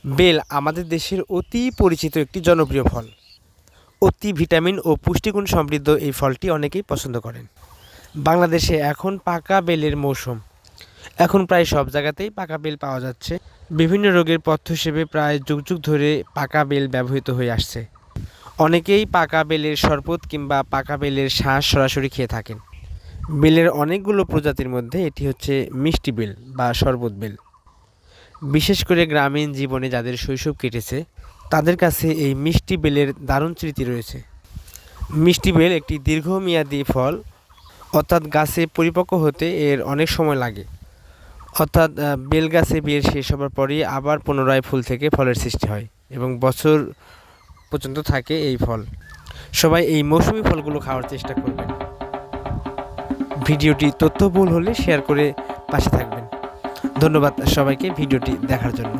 Bell আমাদের দেশের অতি পরিচিত একটি জনপ্রিয় ফল। অতি ভিটামিন ও পুষ্টিগুণ সমৃদ্ধ এই ফলটি অনেকেই পছন্দ করেন। বাংলাদেশে এখন পাকা বেলের মৌসুম। এখন প্রায় সব জায়গাতেই পাকা বেল পাওয়া যাচ্ছে। বিভিন্ন রোগের পথ্য হিসেবে প্রায় যুগ যুগ ধরে পাকা বেল ব্যবহৃত হয়ে আসছে। অনেকেই পাকা বেলের শরবত কিংবা পাকা বেলের শাঁস সরাসরি খেয়ে থাকেন। বেলের অনেকগুলো প্রজাতির মধ্যে এটি হচ্ছে মিষ্টি বেল বা শরবত বেল। বিশেষ করে গ্রামীণ জীবনে যাদের শৈশব কেটেছে তাদের কাছে এই মিষ্টি বেলের দারুণ স্মৃতি রয়েছে। মিষ্টি বেল একটি দীর্ঘমেয়াদী ফল, অর্থাৎ গাছে পরিপক্ক হতে এর অনেক সময় লাগে। অর্থাৎ বেল গাছে বেল শেষ হবার পরই আবার পুনরায় ফুল থেকে ফলের সৃষ্টি হয় এবং বছর পর্যন্ত থাকে এই ফল। সবাই এই মৌসুমী ফলগুলো খাওয়ার চেষ্টা করবেন। ভিডিওটি তথ্যবহুল হলে শেয়ার করে পাশে থাকবেন। ধন্যবাদ সবাইকে ভিডিওটি দেখার জন্য।